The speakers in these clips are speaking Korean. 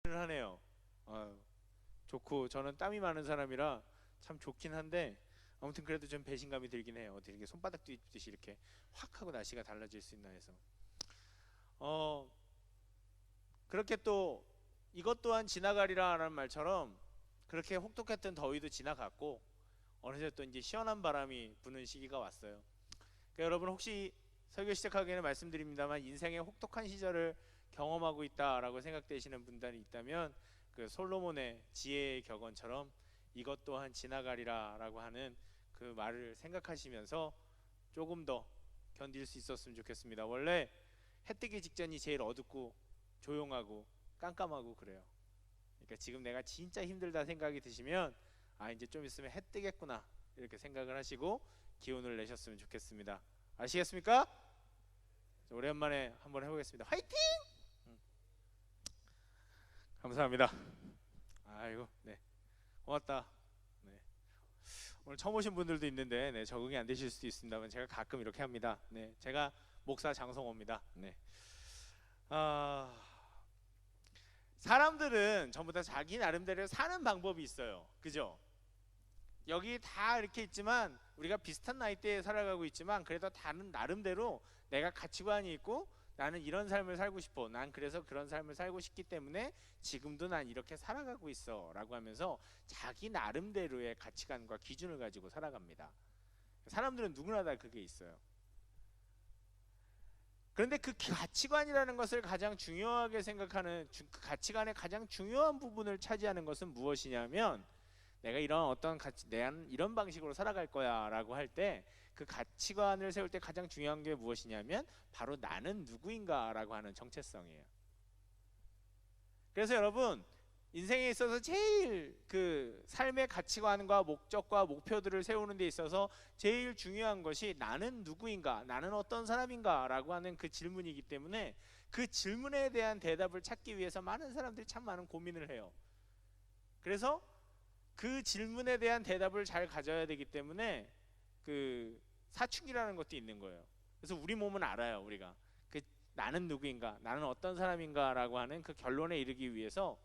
하네요. 아유, 좋고 저는 땀이 많은 사람이라 참 좋긴 한데 아무튼 그래도 좀 배신감이 들긴 해요. 어떻게 이렇게 손바닥 뒤집듯이 이렇게 확 하고 날씨가 달라질 수 있나 해서. 어 그렇게 또 이것 또한 지나가리라라는 말처럼 그렇게 혹독했던 더위도 지나갔고 어느새 또 이제 시원한 바람이 부는 시기가 왔어요. 그러니까 여러분 혹시 설교 시작하기에는 말씀드립니다만 인생의 혹독한 시절을 경험하고 있다라고 생각되시는 분들이 있다면 그 솔로몬의 지혜의 격언처럼 이것 또한 지나가리라라고 하는 그 말을 생각하시면서 조금 더 견딜 수 있었으면 좋겠습니다. 원래 해 뜨기 직전이 제일 어둡고 조용하고 깜깜하고 그래요. 그러니까 지금 내가 진짜 힘들다 생각이 드시면 아 이제 좀 있으면 해 뜨겠구나 이렇게 생각을 하시고 기운을 내셨으면 좋겠습니다. 아시겠습니까? 오랜만에 한번 해보겠습니다. 화이팅! 감사합니다. 아이고 네 고맙다. 네. 오늘 처음 오신 분들도 있는데 네, 적응이 안 되실 수도 있습니다만 제가 가끔 이렇게 합니다. 네, 제가 목사 장성호입니다. 네. 아, 사람들은 전부 다 자기 나름대로 사는 방법이 있어요. 그죠? 여기 다 이렇게 있지만 우리가 비슷한 나이대에 살아가고 있지만 그래도 다른 나름대로 내가 가치관이 있고 나는 이런 삶을 살고 싶어. 난 그래서 그런 삶을 살고 싶기 때문에 지금도 난 이렇게 살아가고 있어 라고 하면서 자기 나름대로의 가치관과 기준을 가지고 살아갑니다. 사람들은 누구나 다 그게 있어요. 그런데 그 가치관이라는 것을 가장 중요하게 생각하는 그 가치관의 가장 중요한 부분을 차지하는 것은 무엇이냐면 내가 이런 어떤 내가 이런 방식으로 살아갈 거야라고 할 때 그 가치관을 세울 때 가장 중요한 게 무엇이냐면 바로 나는 누구인가라고 하는 정체성이에요. 그래서 여러분 인생에 있어서 제일 그 삶의 가치관과 목적과 목표들을 세우는 데 있어서 제일 중요한 것이 나는 누구인가, 나는 어떤 사람인가라고 하는 그 질문이기 때문에 그 질문에 대한 대답을 찾기 위해서 많은 사람들이 참 많은 고민을 해요. 그래서 그 질문에 대한 대답을 잘 가져야 되기 때문에 그 사춘기라는 것도 있는 거예요. 그래서 우리 몸은 알아요. 우리가 그 나는 누구인가, 나는 어떤 사람인가라고 하는 그 결론에 이르기 위해서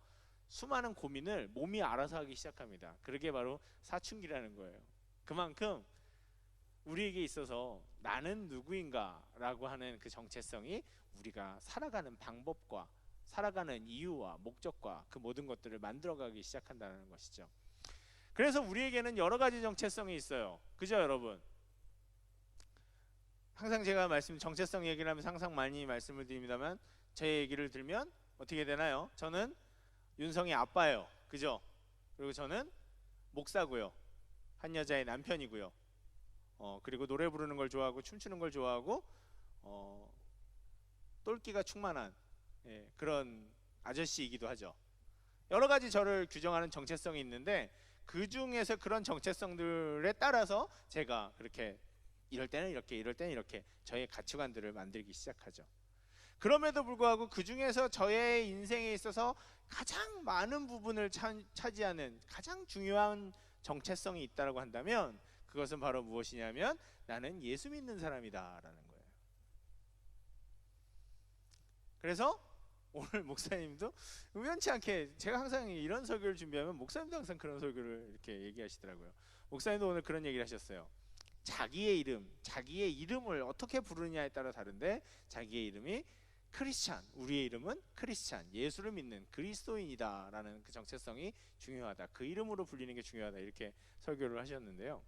수많은 고민을 몸이 알아서 하기 시작합니다. 그게 바로 사춘기라는 거예요. 그만큼 우리에게 있어서 나는 누구인가라고 하는 그 정체성이 우리가 살아가는 방법과 살아가는 이유와 목적과 그 모든 것들을 만들어가기 시작한다는 것이죠. 그래서 우리에게는 여러 가지 정체성이 있어요. 그죠, 여러분? 항상 제가 정체성 얘기를 하면서 항상 많이 말씀을 드립니다만 제 얘기를 들면 어떻게 되나요? 저는 윤성이 아빠예요. 그죠? 그리고 저는 목사고요. 한 여자의 남편이고요. 그리고 노래 부르는 걸 좋아하고 춤추는 걸 좋아하고 똘끼가 충만한 그런 아저씨이기도 하죠. 여러 가지 저를 규정하는 정체성이 있는데 그 중에서 그런 정체성들에 따라서 제가 그렇게 이럴 때는 이렇게 이럴 때는 이렇게 저의 가치관들을 만들기 시작하죠. 그럼에도 불구하고 그 중에서 저의 인생에 있어서 가장 많은 부분을 차지하는 가장 중요한 정체성이 있다고 한다면 그것은 바로 무엇이냐면 나는 예수 믿는 사람이다라는 거예요. 그래서 오늘 목사님도 우연치 않게 제가 항상 이런 설교를 준비하면 목사님도 항상 그런 설교를 이렇게 얘기하시더라고요. 목사님도 오늘 그런 얘기를 하셨어요. 자기의 이름을 어떻게 부르느냐에 따라 다른데 자기의 이름이 크리스찬, 우리의 이름은 크리스찬, 예수를 믿는 그리스도인이다라는 그 정체성이 중요하다. 그 이름으로 불리는 게 중요하다. 이렇게 설교를 하셨는데요.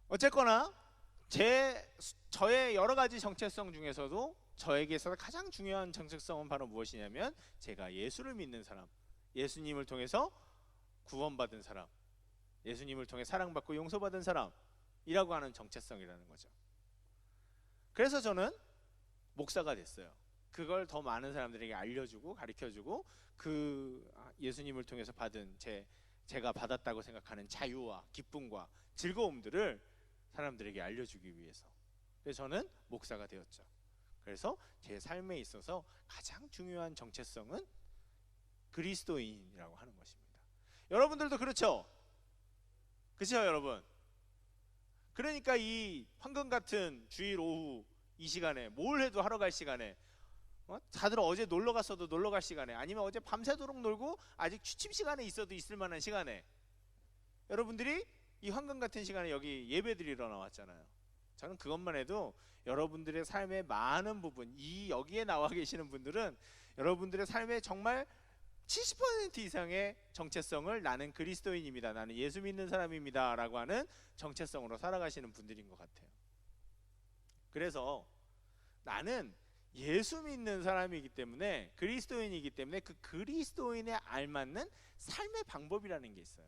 어쨌거나 저의 여러 가지 정체성 중에서도 저에게 있어서 가장 중요한 정체성은 바로 무엇이냐면 제가 예수를 믿는 사람, 예수님을 통해서 구원받은 사람, 예수님을 통해 사랑받고 용서받은 사람이라고 하는 정체성이라는 거죠. 그래서 저는 목사가 됐어요. 그걸 더 많은 사람들에게 알려주고 가르쳐주고 그 예수님을 통해서 받은 제가 받았다고 생각하는 자유와 기쁨과 즐거움들을 사람들에게 알려주기 위해서. 그래서 저는 목사가 되었죠. 그래서 제 삶에 있어서 가장 중요한 정체성은 그리스도인이라고 하는 것입니다. 여러분들도 그렇죠? 그렇죠, 여러분? 그러니까 이 황금 같은 주일 오후 이 시간에 뭘 해도 하러 갈 시간에 다들 어제 놀러 갔어도 놀러 갈 시간에, 아니면 어제 밤새도록 놀고 아직 취침 시간에 있어도 있을 만한 시간에 여러분들이 이 황금 같은 시간에 여기 예배드리러 나왔잖아요. 저는 그것만 해도 여러분들의 삶의 많은 부분, 이 여기에 나와 계시는 분들은 여러분들의 삶의 정말 70% 이상의 정체성을 나는 그리스도인입니다, 나는 예수 믿는 사람입니다 라고 하는 정체성으로 살아가시는 분들인 것 같아요. 그래서 나는 예수 믿는 사람이기 때문에, 그리스도인이기 때문에 그 그리스도인에 알맞는 삶의 방법이라는 게 있어요.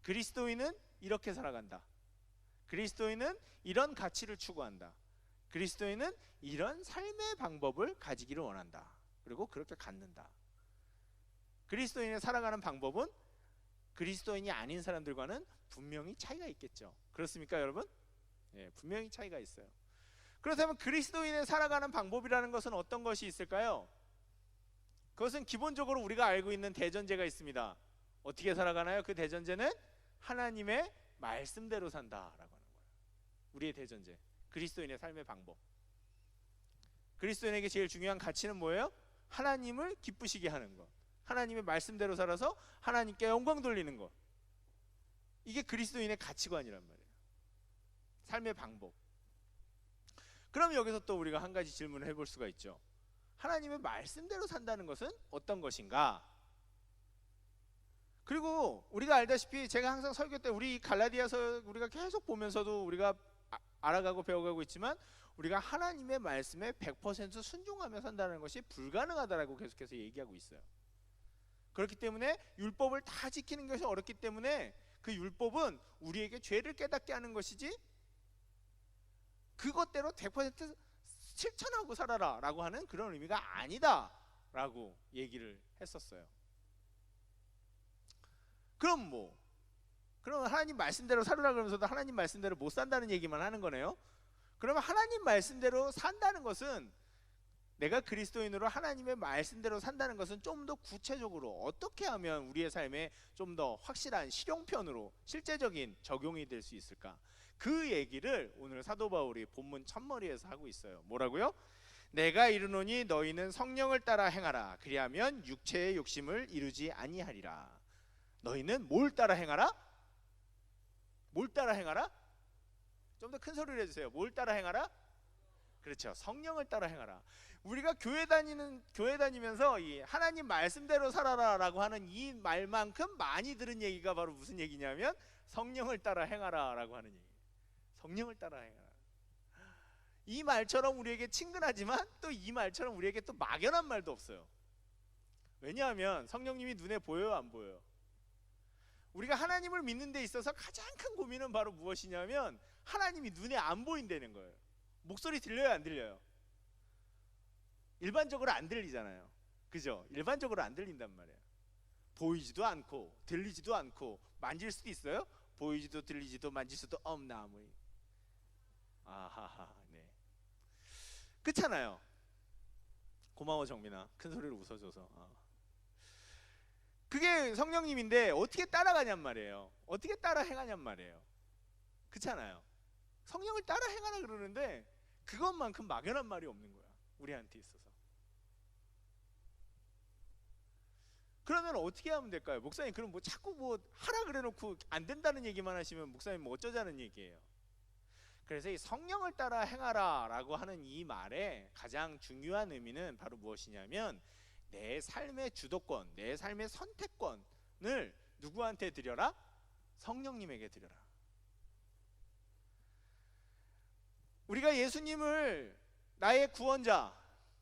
그리스도인은 이렇게 살아간다, 그리스도인은 이런 가치를 추구한다, 그리스도인은 이런 삶의 방법을 가지기를 원한다, 그리고 그렇게 갖는다. 그리스도인의 살아가는 방법은 그리스도인이 아닌 사람들과는 분명히 차이가 있겠죠. 그렇습니까 여러분? 예, 분명히 차이가 있어요. 그렇다면 그리스도인의 살아가는 방법이라는 것은 어떤 것이 있을까요? 그것은 기본적으로 우리가 알고 있는 대전제가 있습니다. 어떻게 살아가나요? 그 대전제는 하나님의 말씀대로 산다라고 하는 거예요. 우리의 대전제, 그리스도인의 삶의 방법. 그리스도인에게 제일 중요한 가치는 뭐예요? 하나님을 기쁘시게 하는 것, 하나님의 말씀대로 살아서 하나님께 영광 돌리는 것. 이게 그리스도인의 가치관이란 말이에요, 삶의 방법. 그럼 여기서 또 우리가 한 가지 질문을 해볼 수가 있죠. 하나님의 말씀대로 산다는 것은 어떤 것인가? 그리고 우리가 알다시피 제가 항상 설교 때 우리 갈라디아서 우리가 계속 보면서도 우리가 알아가고 배워가고 있지만, 우리가 하나님의 말씀에 100% 순종하며 산다는 것이 불가능하다라고 계속해서 얘기하고 있어요. 그렇기 때문에 율법을 다 지키는 것이 어렵기 때문에 그 율법은 우리에게 죄를 깨닫게 하는 것이지 그것대로 100% 실천하고 살아라 라고 하는 그런 의미가 아니다 라고 얘기를 했었어요. 그럼 하나님 말씀대로 살으라 그러면서도 하나님 말씀대로 못 산다는 얘기만 하는 거네요. 그러면 하나님 말씀대로 산다는 것은, 내가 그리스도인으로 하나님의 말씀대로 산다는 것은 좀 더 구체적으로 어떻게 하면 우리의 삶에 좀 더 확실한 실용편으로 실제적인 적용이 될 수 있을까? 그 얘기를 오늘 사도 바울이 본문 첫머리에서 하고 있어요. 뭐라고요? 내가 이르노니 너희는 성령을 따라 행하라, 그리하면 육체의 욕심을 이루지 아니하리라. 너희는 뭘 따라 행하라? 뭘 따라 행하라? 좀 더 큰 소리를 해주세요. 뭘 따라 행하라? 그렇죠, 성령을 따라 행하라. 우리가 교회 다니면서 이 하나님 말씀대로 살아라라고 하는 이 말만큼 많이 들은 얘기가 바로 무슨 얘기냐면 성령을 따라 행하라라고 하는 얘기. 성령을 따라 행하라. 이 말처럼 우리에게 친근하지만 또 이 말처럼 우리에게 또 막연한 말도 없어요. 왜냐하면 성령님이 눈에 보여요, 안 보여요? 우리가 하나님을 믿는 데 있어서 가장 큰 고민은 바로 무엇이냐면 하나님이 눈에 안 보인다는 거예요. 목소리 들려요, 안 들려요? 일반적으로 안 들리잖아요, 그죠? 일반적으로 안 들린단 말이에요. 보이지도 않고 들리지도 않고 만질 수도 있어요? 보이지도 들리지도 만질 수도 없나 뭐. 아하하, 네. 그렇잖아요. 고마워 정민아, 큰 소리로 웃어줘서. 그게 성령님인데 어떻게 따라가냔 말이에요. 어떻게 따라 행하냔 말이에요. 그렇잖아요. 성령을 따라 행하라 그러는데 그것만큼 막연한 말이 없는 거야, 우리한테 있어서. 그러면 어떻게 하면 될까요? 목사님, 그럼 뭐 자꾸 뭐 하라 그래놓고 안 된다는 얘기만 하시면 목사님 뭐 어쩌자는 얘기예요. 그래서 이 성령을 따라 행하라 라고 하는 이 말의 가장 중요한 의미는 바로 무엇이냐면, 내 삶의 주도권, 내 삶의 선택권을 누구한테 드려라? 성령님에게 드려라. 우리가 예수님을 나의 구원자,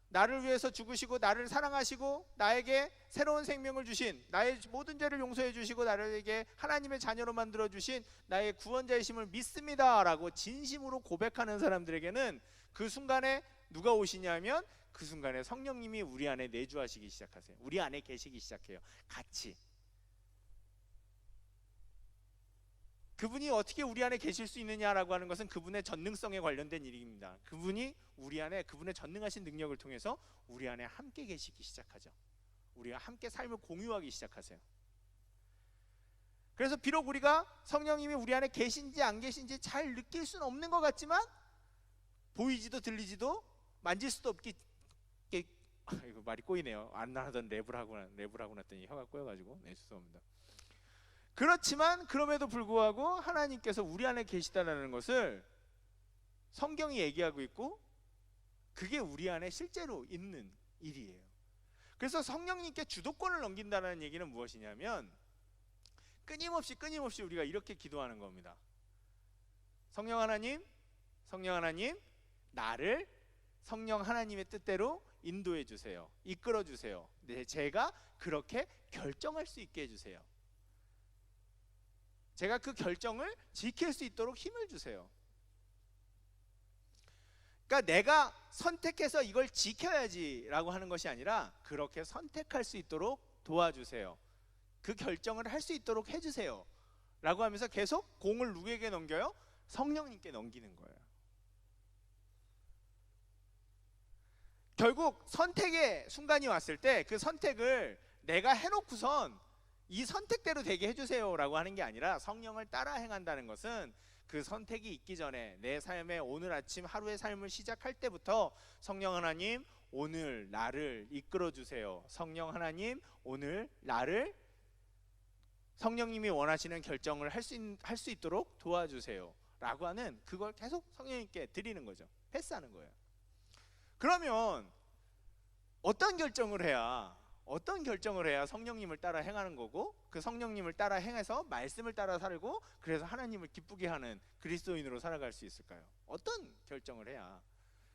나를 위해서 죽으시고 나를 사랑하시고 나에게 새로운 생명을 주신, 나의 모든 죄를 용서해 주시고 나에게 하나님의 자녀로 만들어 주신 나의 구원자이심을 믿습니다 라고 진심으로 고백하는 사람들에게는 그 순간에 누가 오시냐면, 그 순간에 성령님이 우리 안에 내주하시기 시작하세요. 우리 안에 계시기 시작해요, 같이. 그분이 어떻게 우리 안에 계실 수 있느냐라고 하는 것은 그분의 전능성에 관련된 일입니다. 그분이 우리 안에, 그분의 전능하신 능력을 통해서 우리 안에 함께 계시기 시작하죠. 우리가 함께 삶을 공유하기 시작하세요. 그래서 비록 우리가 성령님이 우리 안에 계신지 안 계신지 잘 느낄 수는 없는 것 같지만, 보이지도 들리지도 만질 수도 이거 말이 꼬이네요. 안 하던 랩을 하고 났더니 혀가 꼬여가지고 네, 죄송합니다. 그렇지만 그럼에도 불구하고 하나님께서 우리 안에 계시다라는 것을 성경이 얘기하고 있고 그게 우리 안에 실제로 있는 일이에요. 그래서 성령님께 주도권을 넘긴다는 얘기는 무엇이냐면 끊임없이 우리가 이렇게 기도하는 겁니다. 성령 하나님, 나를 성령 하나님의 뜻대로 인도해 주세요. 이끌어 주세요. 네, 제가 그렇게 결정할 수 있게 해주세요. 제가 그 결정을 지킬 수 있도록 힘을 주세요. 그러니까 내가 선택해서 이걸 지켜야지 라고 하는 것이 아니라 그렇게 선택할 수 있도록 도와주세요. 그 결정을 할 수 있도록 해주세요 라고 하면서 계속 공을 누구에게 넘겨요? 성령님께 넘기는 거예요. 결국 선택의 순간이 왔을 때 그 선택을 내가 해놓고선 이 선택대로 되게 해주세요 라고 하는 게 아니라 성령을 따라 행한다는 것은 그 선택이 있기 전에 내 삶의 오늘 아침 하루의 삶을 시작할 때부터 성령 하나님 오늘 나를 이끌어 주세요. 성령 하나님 오늘 나를 성령님이 원하시는 결정을 할 수 있도록 도와주세요 라고 하는 그걸 계속 성령님께 드리는 거죠. 패스하는 거예요. 그러면 어떤 결정을 해야 성령님을 따라 행하는 거고 그 성령님을 따라 행해서 말씀을 따라 살고 그래서 하나님을 기쁘게 하는 그리스도인으로 살아갈 수 있을까요? 어떤 결정을 해야?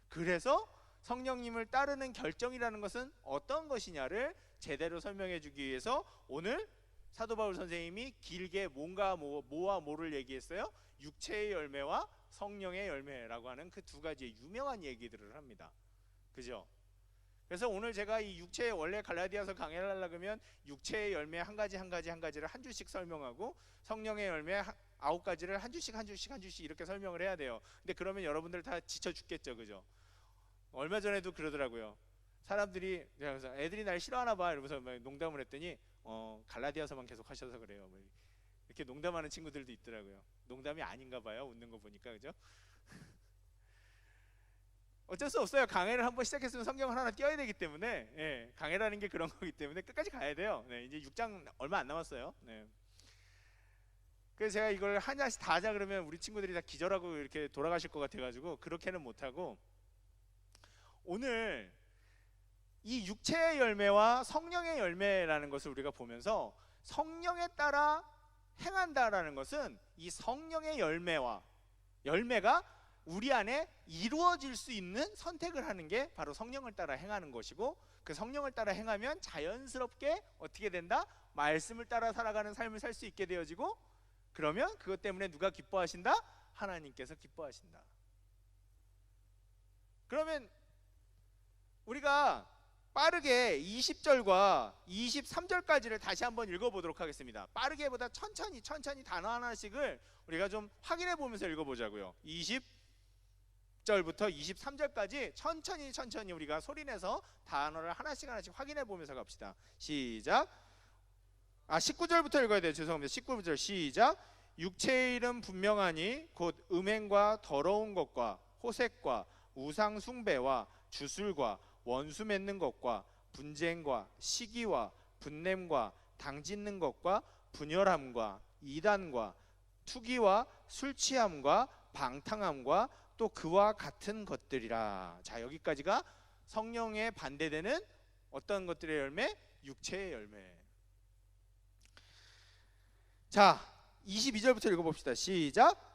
그래서 성령님을 따르는 결정이라는 것은 어떤 것이냐를 제대로 설명해 주기 위해서 오늘 사도 바울 선생님이 길게 뭐와 뭐를 얘기했어요? 육체의 열매와 성령의 열매라고 하는 그 두 가지의 유명한 얘기들을 합니다. 그죠? 그래서 오늘 제가 이 육체의 원래 갈라디아서 강의를 하려고 하면 육체의 열매 한 가지를 한 줄씩 설명하고 성령의 열매 9가지를 한 줄씩 이렇게 설명을 해야 돼요. 근데 그러면 여러분들 다 지쳐 죽겠죠, 그죠? 얼마 전에도 그러더라고요. 사람들이 그래서 애들이 날 싫어하나 봐 이러면서 농담을 했더니 갈라디아서만 계속 하셔서 그래요. 이렇게 농담하는 친구들도 있더라고요. 농담이 아닌가 봐요. 웃는 거 보니까, 그죠? 어쩔 수 없어요. 강해를 한번 시작했으면 성경을 하나 띄워야 되기 때문에 예, 강해라는 게 그런 거기 때문에 끝까지 가야 돼요. 네, 이제 6장 얼마 안 남았어요. 네. 그래서 제가 이걸 하나씩 다 하자 그러면 우리 친구들이 다 기절하고 이렇게 돌아가실 것 같아가지고 그렇게는 못하고 오늘 이 육체의 열매와 성령의 열매라는 것을 우리가 보면서 성령에 따라 행한다라는 것은 이 성령의 열매가 우리 안에 이루어질 수 있는 선택을 하는 게 바로 성령을 따라 행하는 것이고 그 성령을 따라 행하면 자연스럽게 어떻게 된다? 말씀을 따라 살아가는 삶을 살 수 있게 되어지고 그러면 그것 때문에 누가 기뻐하신다? 하나님께서 기뻐하신다. 그러면 우리가 빠르게 20절과 23절까지를 다시 한번 읽어보도록 하겠습니다. 빠르게보다 천천히 단어 하나씩을 우리가 좀 확인해 보면서 읽어보자고요. 20절부터 23절까지 천천히 우리가 소리내서 단어를 하나씩 확인해 보면서 갑시다. 시작. 19절부터 읽어야 돼요. 죄송합니다. 19절 시작. 육체의 일은 분명하니 곧 음행과 더러운 것과 호색과 우상 숭배와 주술과 원수 맺는 것과 분쟁과 시기와 분냄과 당짓는 것과 분열함과 이단과 투기와 술 취함과 방탕함과 또 그와 같은 것들이라. 자, 여기까지가 성령에 반대되는 어떤 것들의 열매? 육체의 열매. 자, 22절부터 읽어봅시다. 시작.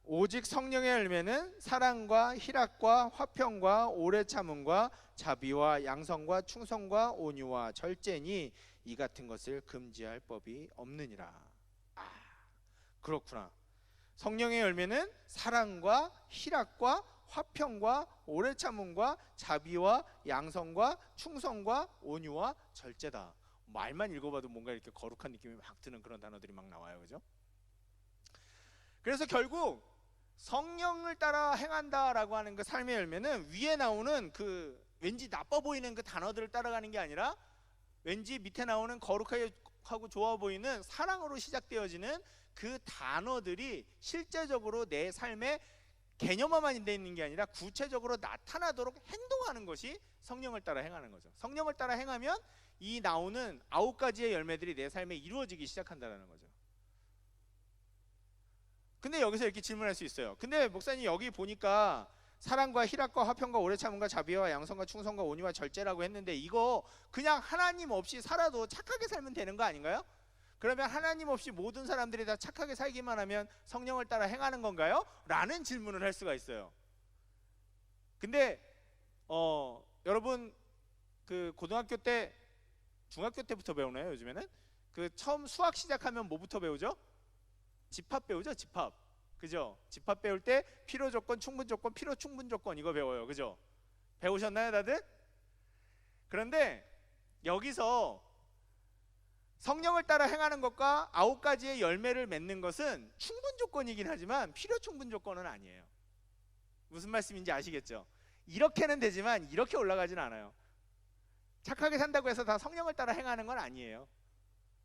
오직 성령의 열매는 사랑과 희락과 화평과 오래 참음과 자비와 양성과 충성과 온유와 절제니 이 같은 것을 금지할 법이 없느니라. 그렇구나. 성령의 열매는 사랑과 희락과 화평과 오래 참음과 자비와 양성과 충성과 온유와 절제다. 말만 읽어봐도 뭔가 이렇게 거룩한 느낌이 막 드는 그런 단어들이 막 나와요, 그죠? 그래서 결국 성령을 따라 행한다라고 하는 그 삶의 열매는 위에 나오는 그 왠지 나빠 보이는 그 단어들을 따라가는 게 아니라 왠지 밑에 나오는 거룩하고 좋아 보이는 사랑으로 시작되어지는 그 단어들이 실제적으로 내 삶에 개념화만 돼 있는 게 아니라 구체적으로 나타나도록 행동하는 것이 성령을 따라 행하는 거죠. 성령을 따라 행하면 이 나오는 9가지의 열매들이 내 삶에 이루어지기 시작한다는 거죠. 근데 여기서 이렇게 질문할 수 있어요. 근데 목사님 여기 보니까 사랑과 희락과 화평과 오래 참음과 자비와 양선과 충성과 온유와 절제라고 했는데 이거 그냥 하나님 없이 살아도 착하게 살면 되는 거 아닌가요? 그러면 하나님 없이 모든 사람들이 다 착하게 살기만 하면 성령을 따라 행하는 건가요? 라는 질문을 할 수가 있어요. 근데 여러분 그 고등학교 때 중학교 때부터 배우나요? 요즘에는 그 처음 수학 시작하면 뭐부터 배우죠? 집합 배우죠? 집합. 그죠? 집합 배울 때 필요 조건, 충분 조건, 필요 충분 조건 이거 배워요. 그죠? 배우셨나요, 다들? 그런데 여기서 성령을 따라 행하는 것과 9가지의 열매를 맺는 것은 충분 조건이긴 하지만 필요 충분 조건은 아니에요. 무슨 말씀인지 아시겠죠? 이렇게는 되지만 이렇게 올라가진 않아요. 착하게 산다고 해서 다 성령을 따라 행하는 건 아니에요.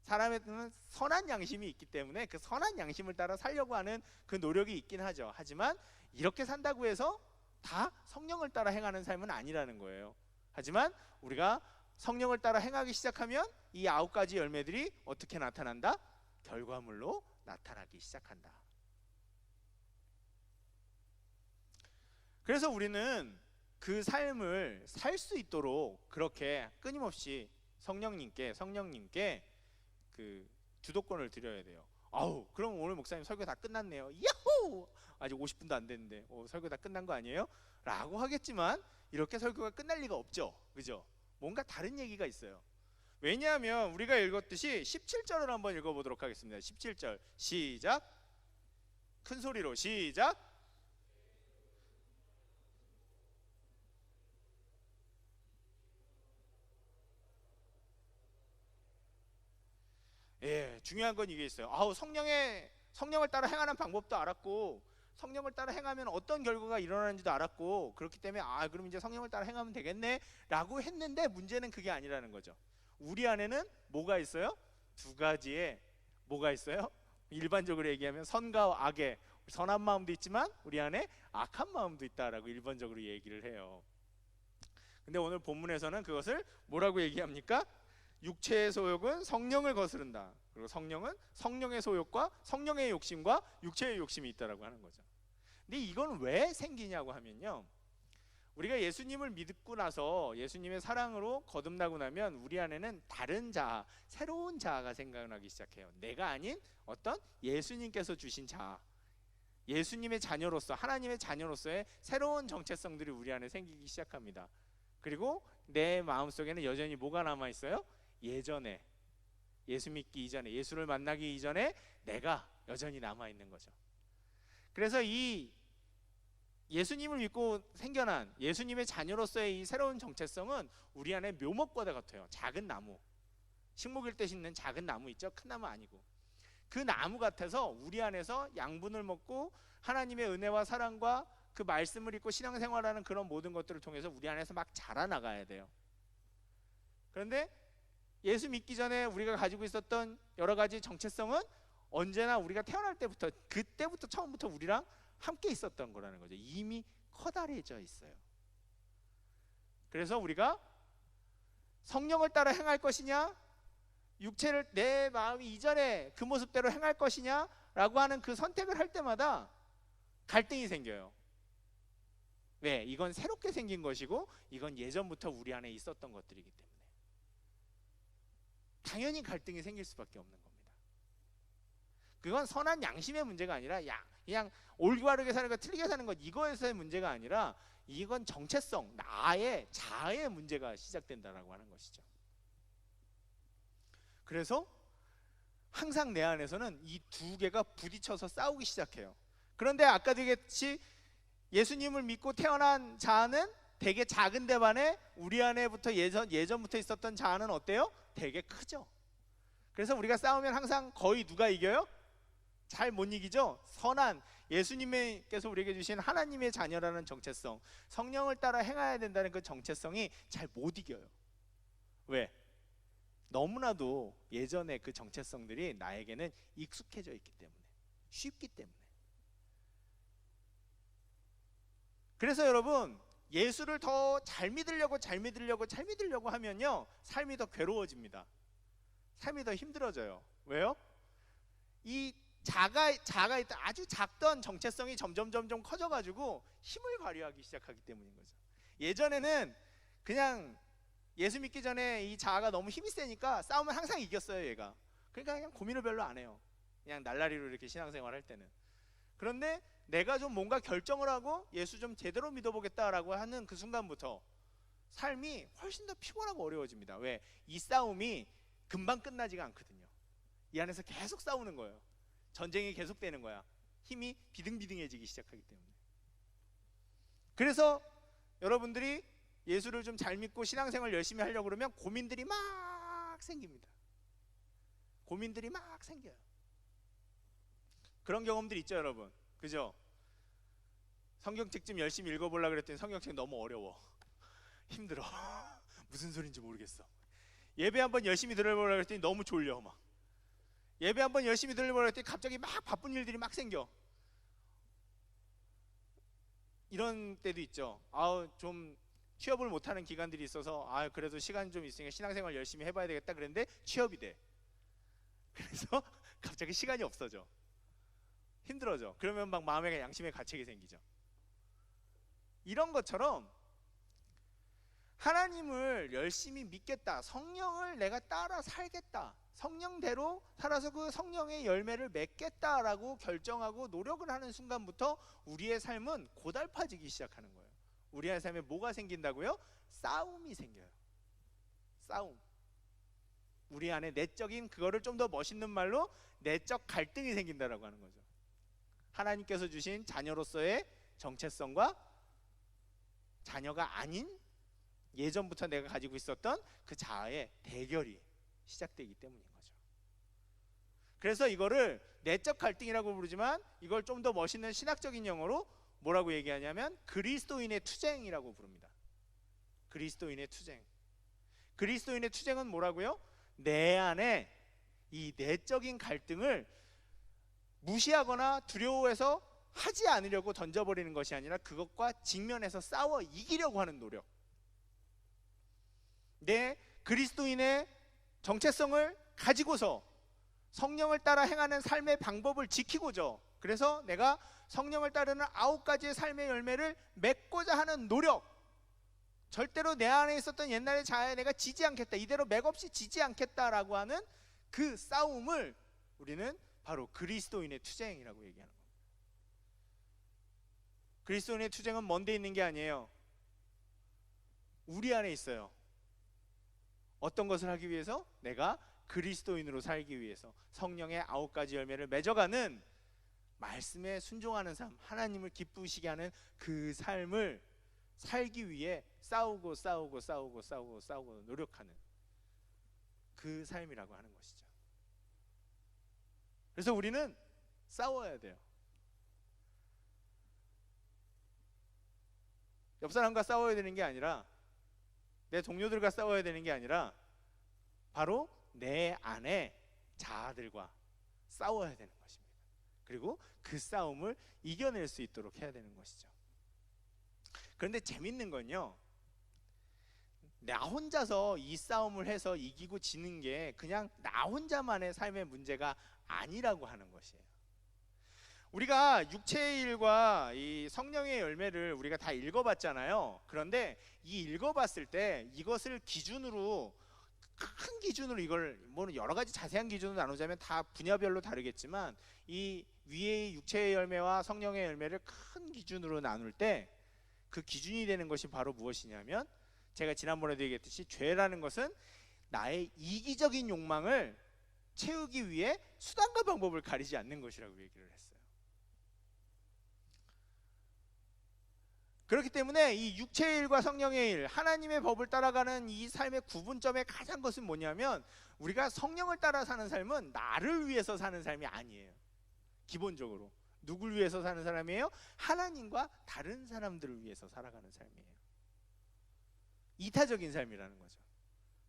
사람에는 선한 양심이 있기 때문에 그 선한 양심을 따라 살려고 하는 그 노력이 있긴 하죠. 하지만 이렇게 산다고 해서 다 성령을 따라 행하는 삶은 아니라는 거예요. 하지만 우리가 성령을 따라 행하기 시작하면 이 9가지 열매들이 어떻게 나타난다? 결과물로 나타나기 시작한다. 그래서 우리는 그 삶을 살 수 있도록 그렇게 끊임없이 성령님께 그 주도권을 드려야 돼요. 아우, 그럼 오늘 목사님 설교 다 끝났네요. 야호! 아직 50분도 안 됐는데 설교 다 끝난 거 아니에요? 라고 하겠지만 이렇게 설교가 끝날 리가 없죠. 그죠? 뭔가 다른 얘기가 있어요. 왜냐하면 우리가 읽었듯이 17절을 한번 읽어보도록 하겠습니다. 17절 시작. 큰 소리로 시작. 예, 중요한 건 이게 있어요. 아우, 성령을 따라 행하는 방법도 알았고 성령을 따라 행하면 어떤 결과가 일어나는지도 알았고 그렇기 때문에 그럼 이제 성령을 따라 행하면 되겠네 라고 했는데 문제는 그게 아니라는 거죠. 우리 안에는 뭐가 있어요? 2가지의 뭐가 있어요? 일반적으로 얘기하면 선과 악의 선한 마음도 있지만 우리 안에 악한 마음도 있다라고 일반적으로 얘기를 해요. 근데 오늘 본문에서는 그것을 뭐라고 얘기합니까? 육체의 소욕은 성령을 거스른다. 그리고 성령은 성령의 소욕과 성령의 욕심과 육체의 욕심이 있다라고 하는 거죠. 근데 이건 왜 생기냐고 하면요, 우리가 예수님을 믿고 나서 예수님의 사랑으로 거듭나고 나면 우리 안에는 다른 자아, 새로운 자아가 생각나기 시작해요. 내가 아닌 어떤 예수님께서 주신 자아, 예수님의 자녀로서, 하나님의 자녀로서의 새로운 정체성들이 우리 안에 생기기 시작합니다. 그리고 내 마음속에는 여전히 뭐가 남아있어요? 예전에 예수 믿기 이전에, 예수를 만나기 이전에 내가 여전히 남아있는 거죠. 그래서 이 예수님을 믿고 생겨난 예수님의 자녀로서의 이 새로운 정체성은 우리 안에 묘목과도 같아요. 작은 나무, 식목일 때 심는 작은 나무 있죠? 큰 나무 아니고 그 나무 같아서 우리 안에서 양분을 먹고 하나님의 은혜와 사랑과 그 말씀을 읽고 신앙생활하는 그런 모든 것들을 통해서 우리 안에서 막 자라나가야 돼요. 그런데 예수 믿기 전에 우리가 가지고 있었던 여러 가지 정체성은 언제나 우리가 태어날 때부터, 그때부터 처음부터 우리랑 함께 있었던 거라는 거죠. 이미 커다래져 있어요. 그래서 우리가 성령을 따라 행할 것이냐, 육체를 내 마음이 이전에 그 모습대로 행할 것이냐 라고 하는 그 선택을 할 때마다 갈등이 생겨요. 왜? 이건 새롭게 생긴 것이고 이건 예전부터 우리 안에 있었던 것들이기 때문에 당연히 갈등이 생길 수밖에 없는 겁니다. 그건 선한 양심의 문제가 아니라 그냥 올바르게 사는 것, 틀리게 사는 것, 이거에서의 문제가 아니라 이건 정체성, 나의 자아의 문제가 시작된다라고 하는 것이죠. 그래서 항상 내 안에서는 이 2개가 부딪혀서 싸우기 시작해요. 그런데 아까도 얘기했듯이 예수님을 믿고 태어난 자아는 되게 작은데 반해 우리 안에부터 예전부터 있었던 자아는 어때요? 되게 크죠. 그래서 우리가 싸우면 항상 거의 누가 이겨요? 잘 못 이기죠. 선한 예수님께서 우리에게 주신 하나님의 자녀라는 정체성, 성령을 따라 행해야 된다는 그 정체성이 잘 못 이겨요. 왜? 너무나도 예전의 그 정체성들이 나에게는 익숙해져 있기 때문에, 쉽기 때문에. 그래서 여러분, 예수를 더 잘 믿으려고 하면요, 삶이 더 괴로워집니다. 삶이 더 힘들어져요. 왜요? 이 아주 작던 정체성이 점점 커져가지고 힘을 발휘하기 시작하기 때문인 거죠. 예전에는 그냥 예수 믿기 전에 이 자아가 너무 힘이 세니까 싸우면 항상 이겼어요, 얘가. 그러니까 그냥 고민을 별로 안 해요. 그냥 날라리로 이렇게 신앙생활 할 때는. 그런데 내가 좀 뭔가 결정을 하고 예수 좀 제대로 믿어보겠다라고 하는 그 순간부터 삶이 훨씬 더 피곤하고 어려워집니다. 왜? 이 싸움이 금방 끝나지가 않거든요. 이 안에서 계속 싸우는 거예요. 전쟁이 계속되는 거야. 힘이 비등비등해지기 시작하기 때문에. 그래서 여러분들이 예수를 좀 잘 믿고 신앙생활 열심히 하려고 그러면 고민들이 막 생깁니다. 고민들이 막 생겨요. 그런 경험들 있죠, 여러분. 그죠? 성경책 좀 열심히 읽어보려고 그랬더니 성경책 너무 어려워. 힘들어. 무슨 소린지 모르겠어. 예배 한번 열심히 들어보려고 그랬더니 너무 졸려. 막 예배 한번 열심히 들어보려고 그랬더니 갑자기 막 바쁜 일들이 막 생겨. 이런 때도 있죠. 좀 취업을 못하는 기간들이 있어서 그래도 시간이 좀 있으니까 신앙생활 열심히 해봐야 되겠다 그랬는데 취업이 돼. 그래서 갑자기 시간이 없어져. 힘들어져. 그러면 막 마음에 양심의 가책이 생기죠. 이런 것처럼 하나님을 열심히 믿겠다, 성령을 내가 따라 살겠다, 성령대로 살아서 그 성령의 열매를 맺겠다라고 결정하고 노력을 하는 순간부터 우리의 삶은 고달파지기 시작하는 거예요. 우리의 삶에 뭐가 생긴다고요? 싸움이 생겨요. 싸움. 우리 안에 내적인, 그거를 좀 더 멋있는 말로 내적 갈등이 생긴다라고 하는 거죠. 하나님께서 주신 자녀로서의 정체성과 자녀가 아닌 예전부터 내가 가지고 있었던 그 자아의 대결이 시작되기 때문인 거죠. 그래서 이거를 내적 갈등이라고 부르지만 이걸 좀 더 멋있는 신학적인 용어로 뭐라고 얘기하냐면 그리스도인의 투쟁이라고 부릅니다. 그리스도인의 투쟁. 그리스도인의 투쟁은 뭐라고요? 내 안에 이 내적인 갈등을 무시하거나 두려워해서 하지 않으려고 던져버리는 것이 아니라 그것과 직면해서 싸워 이기려고 하는 노력. 내 그리스도인의 정체성을 가지고서 성령을 따라 행하는 삶의 방법을 지키고자, 그래서 내가 성령을 따르는 9가지의 삶의 열매를 맺고자 하는 노력. 절대로 내 안에 있었던 옛날의 자아에 내가 지지 않겠다, 이대로 맥없이 지지 않겠다라고 하는 그 싸움을 우리는 바로 그리스도인의 투쟁이라고 얘기하는 겁니다. 그리스도인의 투쟁은 먼 데 있는 게 아니에요. 우리 안에 있어요. 어떤 것을 하기 위해서? 내가 그리스도인으로 살기 위해서 성령의 9가지 열매를 맺어가는, 말씀에 순종하는 삶, 하나님을 기쁘시게 하는 그 삶을 살기 위해 싸우고 노력하는 그 삶이라고 하는 것이죠. 그래서 우리는 싸워야 돼요. 옆 사람과 싸워야 되는 게 아니라, 내 동료들과 싸워야 되는 게 아니라 바로 내 안에 자아들과 싸워야 되는 것입니다. 그리고 그 싸움을 이겨낼 수 있도록 해야 되는 것이죠. 그런데 재밌는 건요, 나 혼자서 이 싸움을 해서 이기고 지는 게 그냥 나 혼자만의 삶의 문제가 아니라고 하는 것이에요. 우리가 육체의 일과 이 성령의 열매를 우리가 다 읽어봤잖아요. 그런데 이 읽어봤을 때 이것을 기준으로, 큰 기준으로, 이걸 뭐 여러 가지 자세한 기준으로 나누자면 다 분야별로 다르겠지만 이 위의 육체의 열매와 성령의 열매를 큰 기준으로 나눌 때 그 기준이 되는 것이 바로 무엇이냐면, 제가 지난번에도 얘기했듯이 죄라는 것은 나의 이기적인 욕망을 채우기 위해 수단과 방법을 가리지 않는 것이라고 얘기를 했어요. 그렇기 때문에 이 육체의 일과 성령의 일, 하나님의 법을 따라가는 이 삶의 구분점의 가장 것은 뭐냐면, 우리가 성령을 따라 사는 삶은 나를 위해서 사는 삶이 아니에요. 기본적으로 누굴 위해서 사는 사람이에요? 하나님과 다른 사람들을 위해서 살아가는 삶이에요. 이타적인 삶이라는 거죠.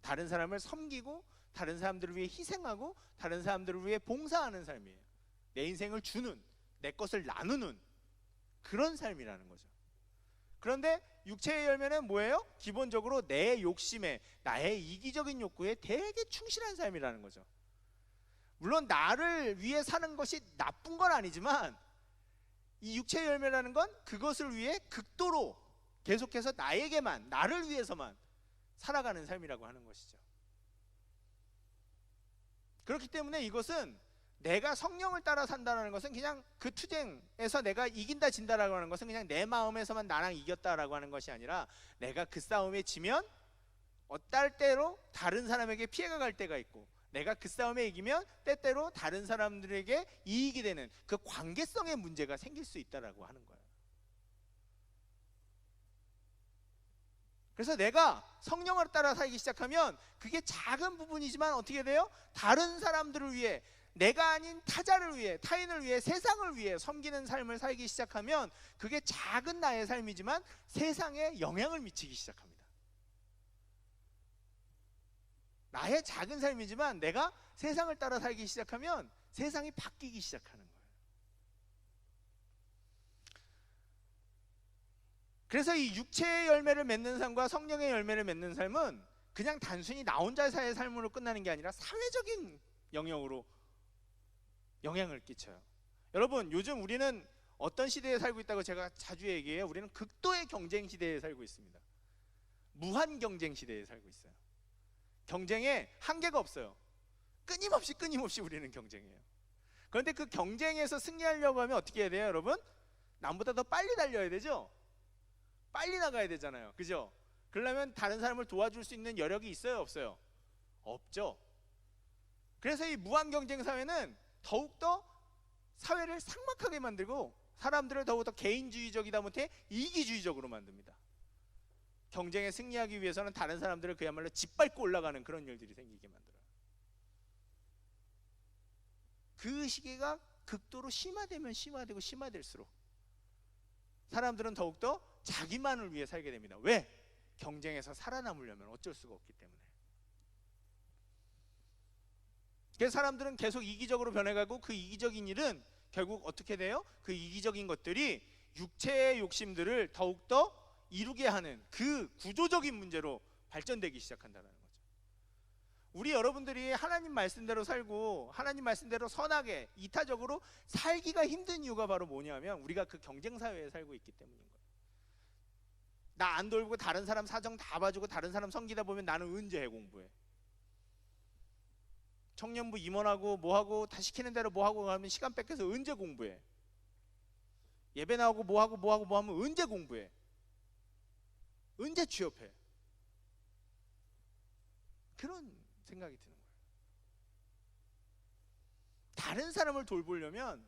다른 사람을 섬기고 다른 사람들을 위해 희생하고 다른 사람들을 위해 봉사하는 삶이에요. 내 인생을 주는, 내 것을 나누는 그런 삶이라는 거죠. 그런데 육체의 열매는 뭐예요? 기본적으로 내 욕심에, 나의 이기적인 욕구에 되게 충실한 삶이라는 거죠. 물론 나를 위해 사는 것이 나쁜 건 아니지만 이 육체의 열매라는 건 그것을 위해 극도로 계속해서 나에게만, 나를 위해서만 살아가는 삶이라고 하는 것이죠. 그렇기 때문에 이것은 내가 성령을 따라 산다는 것은 그냥 그 투쟁에서 내가 이긴다 진다라고 하는 것은 그냥 내 마음에서만 나랑 이겼다라고 하는 것이 아니라 내가 그 싸움에 지면 어떨 때로 다른 사람에게 피해가 갈 때가 있고, 내가 그 싸움에 이기면 때때로 다른 사람들에게 이익이 되는 그 관계성의 문제가 생길 수 있다라고 하는 거예요. 그래서 내가 성령을 따라 살기 시작하면 그게 작은 부분이지만 어떻게 돼요? 다른 사람들을 위해, 내가 아닌 타자를 위해, 타인을 위해, 세상을 위해 섬기는 삶을 살기 시작하면 그게 작은 나의 삶이지만 세상에 영향을 미치기 시작합니다. 나의 작은 삶이지만 내가 세상을 따라 살기 시작하면 세상이 바뀌기 시작하는 거예요. 그래서 이 육체의 열매를 맺는 삶과 성령의 열매를 맺는 삶은 그냥 단순히 나 혼자의 삶으로 끝나는 게 아니라 사회적인 영역으로 영향을 끼쳐요. 여러분, 요즘 우리는 어떤 시대에 살고 있다고 제가 자주 얘기해요. 우리는 극도의 경쟁 시대에 살고 있습니다. 무한 경쟁 시대에 살고 있어요. 경쟁에 한계가 없어요. 끊임없이 우리는 경쟁해요. 그런데 그 경쟁에서 승리하려고 하면 어떻게 해야 돼요, 여러분? 남보다 더 빨리 달려야 되죠? 빨리 나가야 되잖아요. 그죠? 그러려면 다른 사람을 도와줄 수 있는 여력이 있어요, 없어요? 없죠. 그래서 이 무한 경쟁 사회는 더욱더 사회를 삭막하게 만들고 사람들을 더욱더 개인주의적이다 못해 이기주의적으로 만듭니다. 경쟁에 승리하기 위해서는 다른 사람들을 그야말로 짓밟고 올라가는 그런 일들이 생기게 만들어요. 그 시기가 극도로 심화되면 심화되고 심화될수록 사람들은 더욱더 자기만을 위해 살게 됩니다. 왜? 경쟁에서 살아남으려면 어쩔 수가 없기 때문에. 그래서 사람들은 계속 이기적으로 변해가고 그 이기적인 일은 결국 어떻게 돼요? 그 이기적인 것들이 육체의 욕심들을 더욱더 이루게 하는 그 구조적인 문제로 발전되기 시작한다는 거죠. 우리 여러분들이 하나님 말씀대로 살고 하나님 말씀대로 선하게 이타적으로 살기가 힘든 이유가 바로 뭐냐면 우리가 그 경쟁 사회에 살고 있기 때문인 거예요. 나 안 돌보고 다른 사람 사정 다 봐주고 다른 사람 섬기다 보면 나는 언제 해 공부해? 청년부 임원하고 뭐하고 다 시키는 대로 뭐하고 가면 시간 뺏겨서 언제 공부해? 예배 나오고 뭐하고 하면 언제 공부해? 언제 취업해? 그런 생각이 드는 거예요. 다른 사람을 돌보려면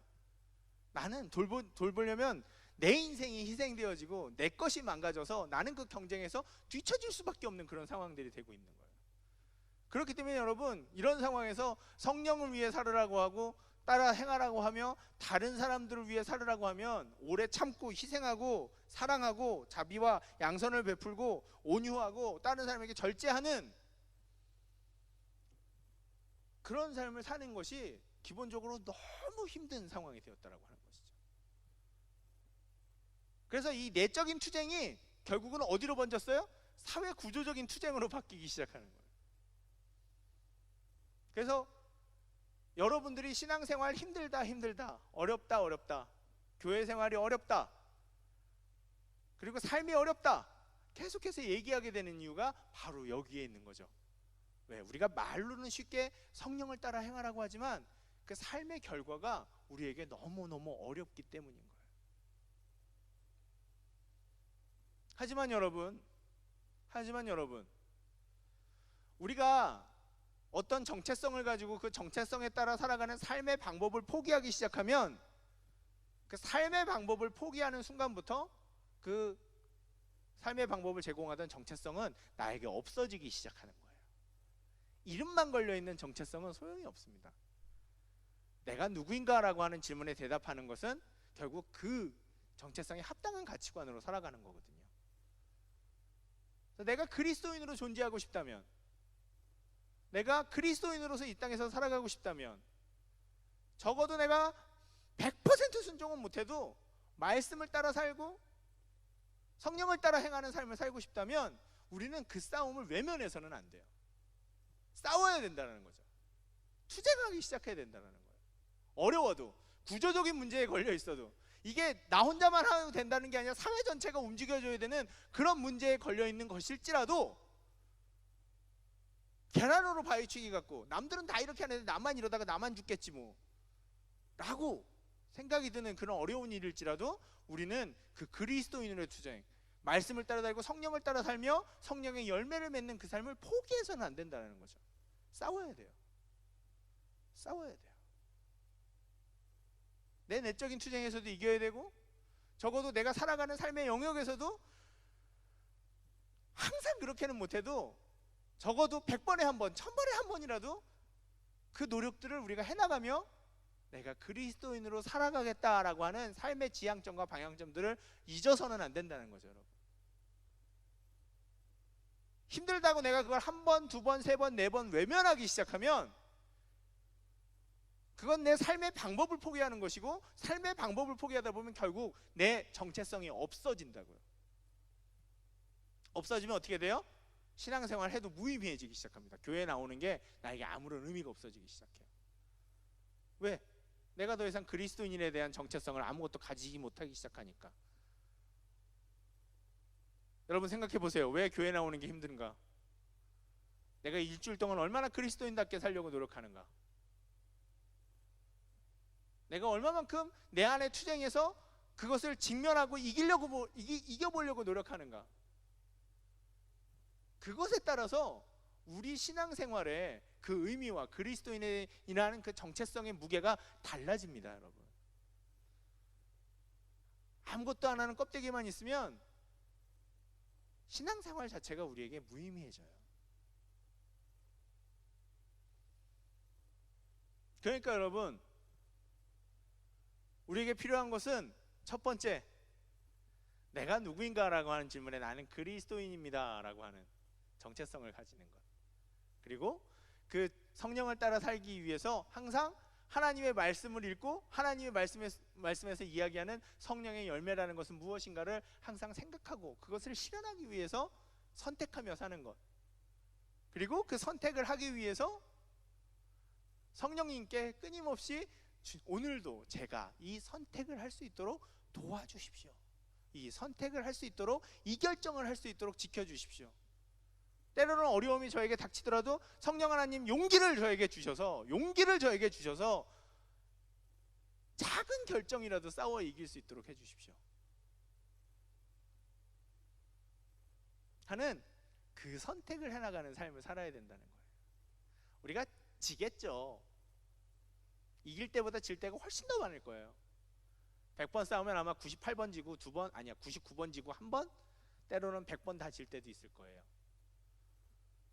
나는 돌보려면 내 인생이 희생되어지고 내 것이 망가져서 나는 그 경쟁에서 뒤처질 수밖에 없는 그런 상황들이 되고 있는 거예요. 그렇기 때문에 여러분, 이런 상황에서 성령을 위해 살으라고 하고 따라 행하라고 하며 다른 사람들을 위해 살으라고 하면 오래 참고 희생하고 사랑하고 자비와 양선을 베풀고 온유하고 다른 사람에게 절제하는 그런 삶을 사는 것이 기본적으로 너무 힘든 상황이 되었다라고 하는 것이죠. 그래서 이 내적인 투쟁이 결국은 어디로 번졌어요? 사회 구조적인 투쟁으로 바뀌기 시작하는 거예요. 그래서 여러분들이 신앙생활 힘들다, 어렵다, 교회 생활이 어렵다, 그리고 삶이 어렵다 계속해서 얘기하게 되는 이유가 바로 여기에 있는 거죠. 왜? 우리가 말로는 쉽게 성령을 따라 행하라고 하지만 그 삶의 결과가 우리에게 너무너무 어렵기 때문인 거예요. 하지만 여러분, 우리가 어떤 정체성을 가지고 그 정체성에 따라 살아가는 삶의 방법을 포기하기 시작하면 그 삶의 방법을 포기하는 순간부터 그 삶의 방법을 제공하던 정체성은 나에게 없어지기 시작하는 거예요. 이름만 걸려있는 정체성은 소용이 없습니다. 내가 누구인가라고 하는 질문에 대답하는 것은 결국 그 정체성에 합당한 가치관으로 살아가는 거거든요. 내가 그리스도인으로 존재하고 싶다면, 내가 그리스도인으로서 이 땅에서 살아가고 싶다면 적어도 내가 100% 순종은 못해도 말씀을 따라 살고 성령을 따라 행하는 삶을 살고 싶다면 우리는 그 싸움을 외면해서는 안 돼요. 싸워야 된다는 거죠. 투쟁하기 시작해야 된다는 거예요. 어려워도, 구조적인 문제에 걸려 있어도, 이게 나 혼자만 하면 된다는 게 아니라 사회 전체가 움직여줘야 되는 그런 문제에 걸려 있는 것일지라도 계란으로 바위치기 같고 남들은 다 이렇게 하는데 나만 이러다가 나만 죽겠지 뭐 라고 생각이 드는 그런 어려운 일일지라도 우리는 그 그리스도인으로의 투쟁, 말씀을 따라 살고 성령을 따라 살며 성령의 열매를 맺는 그 삶을 포기해서는 안 된다는 거죠. 싸워야 돼요. 싸워야 돼요. 내 내적인 투쟁에서도 이겨야 되고, 적어도 내가 살아가는 삶의 영역에서도 항상 그렇게는 못해도 적어도 100번에 한 번, 1000번에 한 번이라도 그 노력들을 우리가 해나가며 내가 그리스도인으로 살아가겠다라고 하는 삶의 지향점과 방향점들을 잊어서는 안 된다는 거죠, 여러분. 힘들다고 내가 그걸 한 번, 두 번, 세 번, 네 번 외면하기 시작하면 그건 내 삶의 방법을 포기하는 것이고, 삶의 방법을 포기하다 보면 결국 내 정체성이 없어진다고요. 없어지면 어떻게 돼요? 신앙생활 해도 무의미해지기 시작합니다. 교회 나오는 게 나에게 아무런 의미가 없어지기 시작해요. 왜? 내가 더 이상 그리스도인에 대한 정체성을 아무것도 가지지 못하기 시작하니까. 여러분 생각해 보세요. 왜 교회 나오는 게 힘든가? 내가 일주일 동안 얼마나 그리스도인답게 살려고 노력하는가? 내가 얼마만큼 내 안에 투쟁해서 그것을 직면하고 이겨보려고 노력하는가? 그것에 따라서 우리 신앙생활의 그 의미와 그리스도인이라는 그 정체성의 무게가 달라집니다, 여러분. 아무것도 안 하는 껍데기만 있으면 신앙생활 자체가 우리에게 무의미해져요. 그러니까 여러분, 우리에게 필요한 것은 첫 번째, 내가 누구인가라고 하는 질문에 나는 그리스도인입니다 라고 하는 정체성을 가지는 것. 그리고 그 성령을 따라 살기 위해서 항상 하나님의 말씀을 읽고 하나님의 말씀에서 이야기하는 성령의 열매라는 것은 무엇인가를 항상 생각하고 그것을 실현하기 위해서 선택하며 사는 것. 그리고 그 선택을 하기 위해서 성령님께 끊임없이 오늘도 제가 이 선택을 할 수 있도록 도와주십시오. 이 선택을 할 수 있도록, 이 결정을 할 수 있도록 지켜주십시오. 때로는 어려움이 저에게 닥치더라도 성령 하나님 용기를 저에게 주셔서 작은 결정이라도 싸워 이길 수 있도록 해주십시오 하는 그 선택을 해나가는 삶을 살아야 된다는 거예요. 우리가 지겠죠. 이길 때보다 질 때가 훨씬 더 많을 거예요. 100번 싸우면 아마 98번 지고 99번 지고 1번, 때로는 100번 다 질 때도 있을 거예요.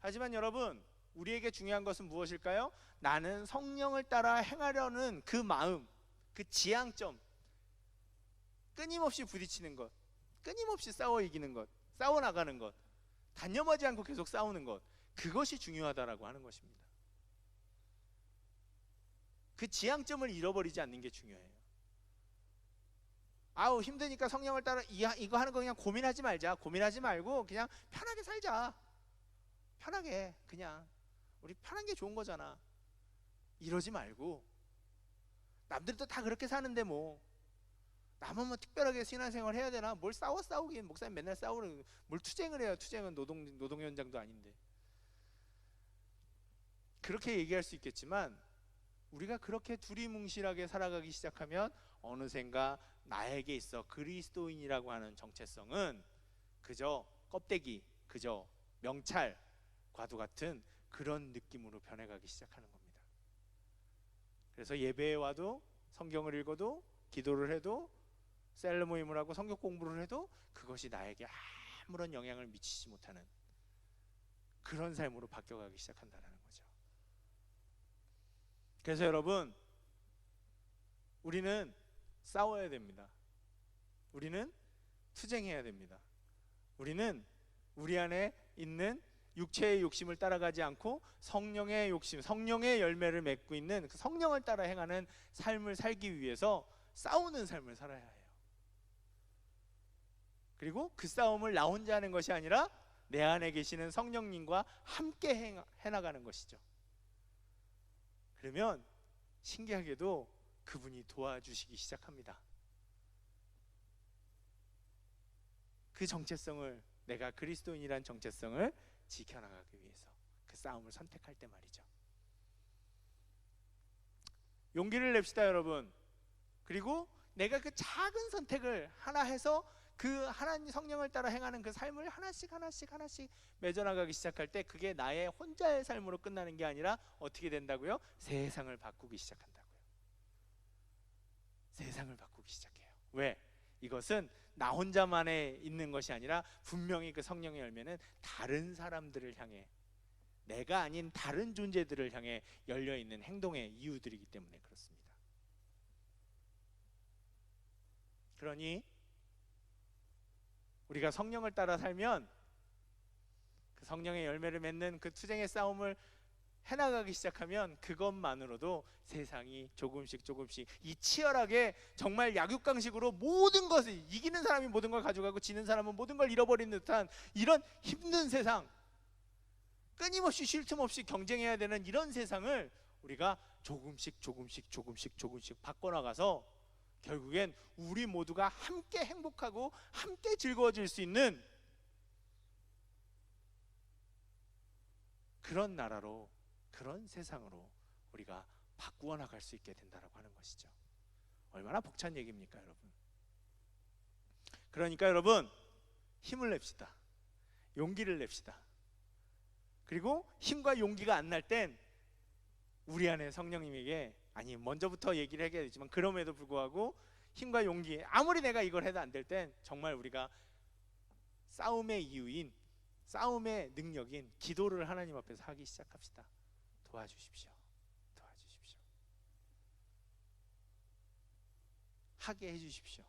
하지만 여러분, 우리에게 중요한 것은 무엇일까요? 나는 성령을 따라 행하려는 그 마음, 그 지향점, 끊임없이 부딪히는 것, 끊임없이 싸워 이기는 것, 싸워 나가는 것, 단념하지 않고 계속 싸우는 것, 그것이 중요하다라고 하는 것입니다. 그 지향점을 잃어버리지 않는 게 중요해요. 아우 힘드니까 성령을 따라 이거 하는 거 그냥 고민하지 말자. 고민하지 말고 그냥 편하게 살자. 편하게 그냥 우리 편한 게 좋은 거잖아. 이러지 말고, 남들도 다 그렇게 사는데 뭐 나만 뭐 특별하게 신앙생활 해야 되나? 뭘 싸우긴 목사님 맨날 싸우는, 뭘 투쟁을 해요. 투쟁은 노동 현장도 아닌데. 그렇게 얘기할 수 있겠지만 우리가 그렇게 두리뭉실하게 살아가기 시작하면 어느샌가 나에게 있어 그리스도인이라고 하는 정체성은 그저 껍데기, 그저 명찰과도 같은 그런 느낌으로 변해가기 시작하는 겁니다. 그래서 예배에 와도, 성경을 읽어도, 기도를 해도, 셀러 모임을 하고 성경 공부를 해도 그것이 나에게 아무런 영향을 미치지 못하는 그런 삶으로 바뀌어가기 시작한다는 거죠. 그래서 여러분, 우리는 싸워야 됩니다. 우리는 투쟁해야 됩니다. 우리는 우리 안에 있는 육체의 욕심을 따라가지 않고 성령의 욕심, 성령의 열매를 맺고 있는 그 성령을 따라 행하는 삶을 살기 위해서 싸우는 삶을 살아야 해요. 그리고 그 싸움을 나 혼자 하는 것이 아니라 내 안에 계시는 성령님과 함께 해나가는 것이죠. 그러면 신기하게도 그분이 도와주시기 시작합니다. 그 정체성을, 내가 그리스도인이란 정체성을 지켜나가기 위해서 그 싸움을 선택할 때 말이죠. 용기를 냅시다 여러분. 그리고 내가 그 작은 선택을 하나 해서 그 하나님 성령을 따라 행하는 그 삶을 하나씩 맺어나가기 시작할 때 그게 나의 혼자의 삶으로 끝나는 게 아니라 어떻게 된다고요? 세상을 바꾸기 시작한다고요. 세상을 바꾸기 시작해요. 왜? 이것은 나 혼자만에 있는 것이 아니라 분명히 그 성령의 열매는 다른 사람들을 향해, 내가 아닌 다른 존재들을 향해 열려있는 행동의 이유들이기 때문에 그렇습니다. 그러니 우리가 성령을 따라 살면 그 성령의 열매를 맺는 그 투쟁의 싸움을 해나가기 시작하면 그것만으로도 세상이 조금씩 이 치열하게 정말 약육강식으로 모든 것을, 이기는 사람이 모든 걸 가져가고 지는 사람은 모든 걸 잃어버리는 듯한 이런 힘든 세상, 끊임없이 쉴 틈 없이 경쟁해야 되는 이런 세상을 우리가 조금씩 바꿔나가서 결국엔 우리 모두가 함께 행복하고 함께 즐거워질 수 있는 그런 나라로, 그런 세상으로 우리가 바꾸어 나갈 수 있게 된다라고 하는 것이죠. 얼마나 벅찬 얘기입니까 여러분. 그러니까 여러분, 힘을 냅시다. 용기를 냅시다. 그리고 힘과 용기가 안 날 땐 우리 안에 성령님에게, 아니 먼저부터 얘기를 해야 되지만 그럼에도 불구하고 힘과 용기, 아무리 내가 이걸 해도 안 될 땐 정말 우리가 싸움의 이유인, 싸움의 능력인 기도를 하나님 앞에서 하기 시작합시다. 도와주십시오. 하게 해주십시오.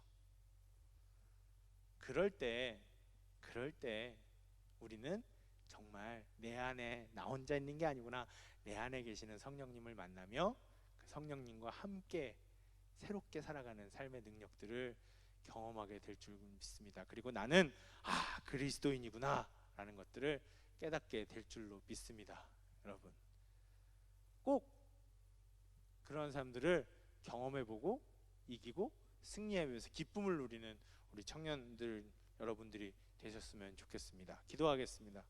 그럴 때 우리는 정말 내 안에 나 혼자 있는 게 아니구나, 내 안에 계시는 성령님을 만나며 그 성령님과 함께 새롭게 살아가는 삶의 능력들을 경험하게 될 줄 믿습니다. 그리고 나는 그리스도인이구나 라는 것들을 깨닫게 될 줄로 믿습니다. 여러분, 꼭 그런 사람들을 경험해보고 이기고 승리하면서 기쁨을 누리는 우리 청년들 여러분들이 되셨으면 좋겠습니다. 기도하겠습니다.